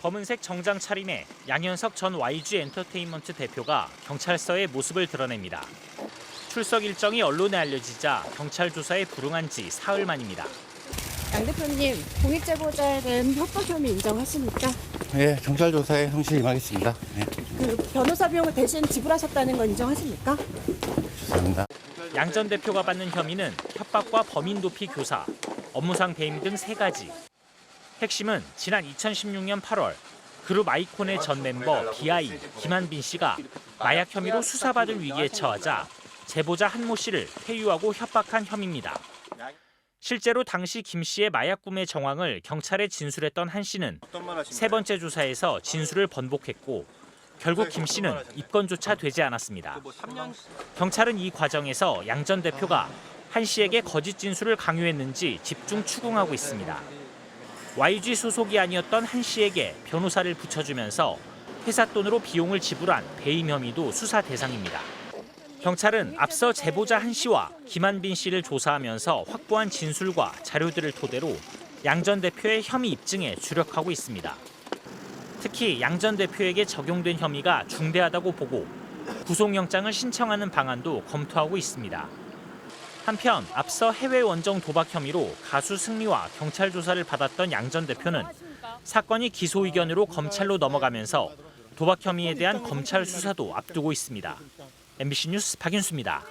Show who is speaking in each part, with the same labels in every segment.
Speaker 1: 검은색 정장 차림의 양현석 전 YG 엔터테인먼트 대표가 경찰서에 모습을 드러냅니다. 출석 일정이 언론에 알려지자 경찰 조사에 불응한 지 사흘 만입니다.
Speaker 2: 양 대표님, 공익제보자에 대한 협박 혐의 인정하십니까?
Speaker 3: 네, 경찰 조사에 성실히 임하겠습니다. 네.
Speaker 2: 그 변호사 비용을 대신 지불하셨다는 건 인정하십니까?
Speaker 3: 죄송합니다.
Speaker 1: 양 전 대표가 받는 혐의는 협박과 범인 도피 교사, 업무상 배임 등 3가지. 핵심은 지난 2016년 8월 그룹 아이콘의 전 멤버 BI 김한빈 씨가 마약 혐의로 수사받을 위기에 처하자 제보자 한모 씨를 회유하고 협박한 혐의입니다. 실제로 당시 김 씨의 마약 구매 정황을 경찰에 진술했던 한 씨는 3번째 조사에서 진술을 번복했고 결국 김 씨는 입건조차 되지 않았습니다. 경찰은 이 과정에서 양 전 대표가 한 씨에게 거짓 진술을 강요했는지 집중 추궁하고 있습니다. YG 소속이 아니었던 한 씨에게 변호사를 붙여주면서 회사 돈으로 비용을 지불한 배임 혐의도 수사 대상입니다. 경찰은 앞서 제보자 한 씨와 김한빈 씨를 조사하면서 확보한 진술과 자료들을 토대로 양 전 대표의 혐의 입증에 주력하고 있습니다. 특히 양 전 대표에게 적용된 혐의가 중대하다고 보고 구속영장을 신청하는 방안도 검토하고 있습니다. 한편 앞서 해외 원정 도박 혐의로 가수 승리와 경찰 조사를 받았던 양 전 대표는 사건이 기소 의견으로 검찰로 넘어가면서 도박 혐의에 대한 검찰 수사도 앞두고 있습니다. MBC 뉴스 박윤수입니다.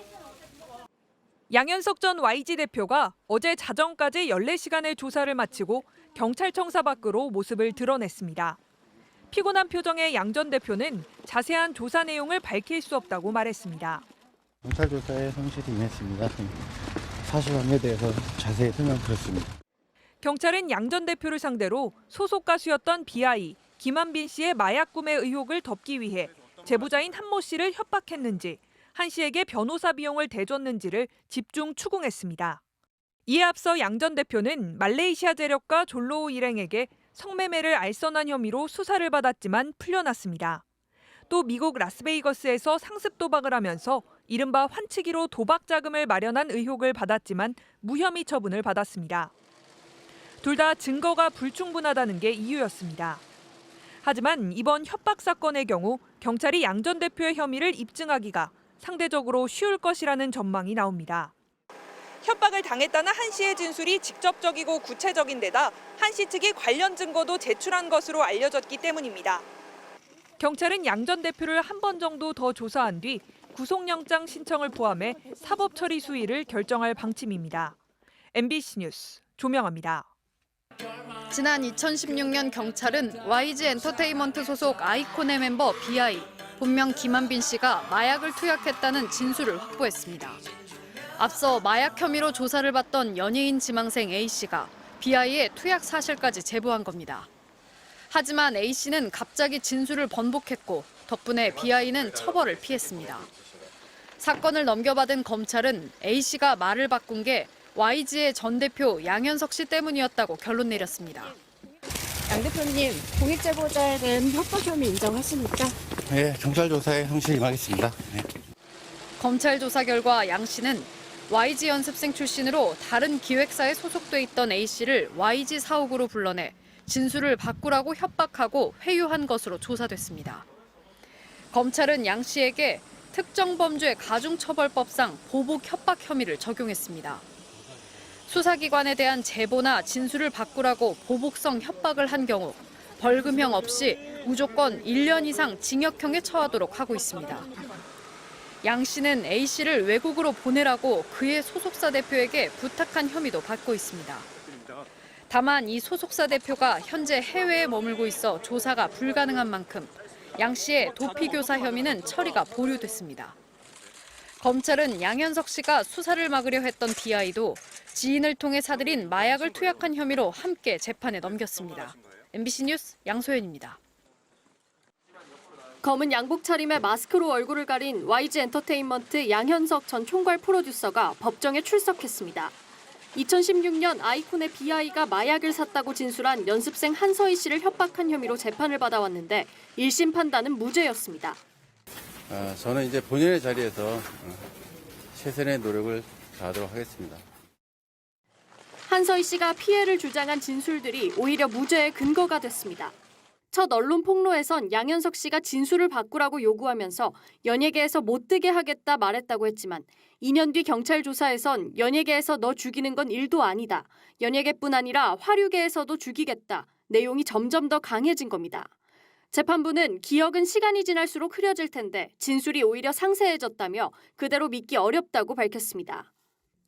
Speaker 4: 양현석 전 YG 대표가 어제 자정까지 14시간의 조사를 마치고 경찰청사 밖으로 모습을 드러냈습니다. 피곤한 표정의 양 전 대표는 자세한 조사 내용을 밝힐 수 없다고 말했습니다.
Speaker 3: 경찰 조사에 성실히 임했습니다. 사실관계에 대해서 자세히 설명드렸습니다.
Speaker 4: 경찰은 양 전 대표를 상대로 소속 가수였던 BI 김한빈 씨의 마약 구매 의혹을 덮기 위해 제보자인 한모 씨를 협박했는지, 한 씨에게 변호사 비용을 대줬는지를 집중 추궁했습니다. 이에 앞서 양 전 대표는 말레이시아 재력가 졸로우 일행에게 성매매를 알선한 혐의로 수사를 받았지만 풀려났습니다. 또 미국 라스베이거스에서 상습 도박을 하면서 이른바 환치기로 도박 자금을 마련한 의혹을 받았지만 무혐의 처분을 받았습니다. 둘 다 증거가 불충분하다는 게 이유였습니다. 하지만 이번 협박 사건의 경우 경찰이 양 전 대표의 혐의를 입증하기가 상대적으로 쉬울 것이라는 전망이 나옵니다. 협박을 당했다는 한 씨의 진술이 직접적이고 구체적인 데다 한 씨 측이 관련 증거도 제출한 것으로 알려졌기 때문입니다. 경찰은 양 전 대표를 한 번 정도 더 조사한 뒤 구속영장 신청을 포함해 사법 처리 수위를 결정할 방침입니다. MBC 뉴스 조명아입니다.
Speaker 5: 지난 2016년 경찰은 YG 엔터테인먼트 소속 아이콘의 멤버 BI, 본명 김한빈 씨가 마약을 투약했다는 진술을 확보했습니다. 앞서 마약 혐의로 조사를 받던 연예인 지망생 A씨가 BI의 투약 사실까지 제보한 겁니다. 하지만 A씨는 갑자기 진술을 번복했고 덕분에 BI는 처벌을 피했습니다. 사건을 넘겨받은 검찰은 A씨가 말을 바꾼 게 YG의 전 대표 양현석 씨 때문이었다고 결론 내렸습니다.
Speaker 2: 양 대표님, 공익제보자에 대한 협박 혐의 인정하십니까?
Speaker 3: 네, 경찰 조사에 성실히 임하겠습니다. 네.
Speaker 5: 검찰 조사 결과 양 씨는 YG 연습생 출신으로 다른 기획사에 소속돼 있던 A씨를 YG 사옥으로 불러내 진술을 바꾸라고 협박하고 회유한 것으로 조사됐습니다. 검찰은 양 씨에게 특정범죄 가중처벌법상 보복 협박 혐의를 적용했습니다. 수사기관에 대한 제보나 진술을 바꾸라고 보복성 협박을 한 경우 벌금형 없이 무조건 1년 이상 징역형에 처하도록 하고 있습니다. 양 씨는 A씨를 외국으로 보내라고 그의 소속사 대표에게 부탁한 혐의도 받고 있습니다. 다만 이 소속사 대표가 현재 해외에 머물고 있어 조사가 불가능한 만큼 양 씨의 도피교사 혐의는 처리가 보류됐습니다. 검찰은 양현석 씨가 수사를 막으려 했던 BI도 지인을 통해 사들인 마약을 투약한 혐의로 함께 재판에 넘겼습니다. MBC 뉴스 양소연입니다.
Speaker 6: 검은 양복 차림에 마스크로 얼굴을 가린 YG 엔터테인먼트 양현석 전 총괄 프로듀서가 법정에 출석했습니다. 2016년 아이콘의 BI가 마약을 샀다고 진술한 연습생 한서희 씨를 협박한 혐의로 재판을 받아왔는데 1심 판단은 무죄였습니다.
Speaker 3: 저는 이제 본연의 자리에서 최선의 노력을 다하도록 하겠습니다.
Speaker 6: 한서희 씨가 피해를 주장한 진술들이 오히려 무죄의 근거가 됐습니다. 첫 언론 폭로에선 양현석 씨가 진술을 바꾸라고 요구하면서 연예계에서 못 뜨게 하겠다 말했다고 했지만 2년 뒤 경찰 조사에선 연예계에서 너 죽이는 건 일도 아니다. 연예계뿐 아니라 화류계에서도 죽이겠다. 내용이 점점 더 강해진 겁니다. 재판부는 기억은 시간이 지날수록 흐려질 텐데 진술이 오히려 상세해졌다며 그대로 믿기 어렵다고 밝혔습니다.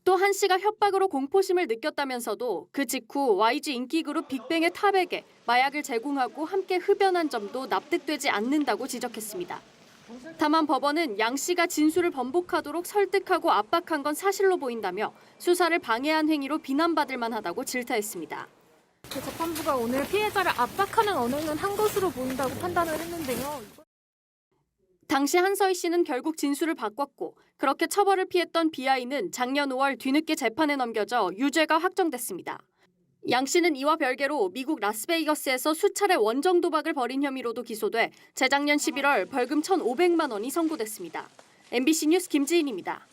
Speaker 6: 또 한 씨가 협박으로 공포심을 느꼈다면서도 그 직후 YG 인기그룹 빅뱅의 탑에게 마약을 제공하고 함께 흡연한 점도 납득되지 않는다고 지적했습니다. 다만 법원은 양 씨가 진술을 번복하도록 설득하고 압박한 건 사실로 보인다며 수사를 방해한 행위로 비난받을 만하다고 질타했습니다.
Speaker 2: 재판부가 오늘 피해자를 압박하는 언행은 한 것으로 보인다고 판단을 했는데요.
Speaker 6: 당시 한서희 씨는 결국 진술을 바꿨고 그렇게 처벌을 피했던 비아이는 작년 5월 뒤늦게 재판에 넘겨져 유죄가 확정됐습니다. 양 씨는 이와 별개로 미국 라스베이거스에서 수차례 원정 도박을 벌인 혐의로도 기소돼 재작년 11월 벌금 1,500만 원이 선고됐습니다. MBC 뉴스 김지인입니다.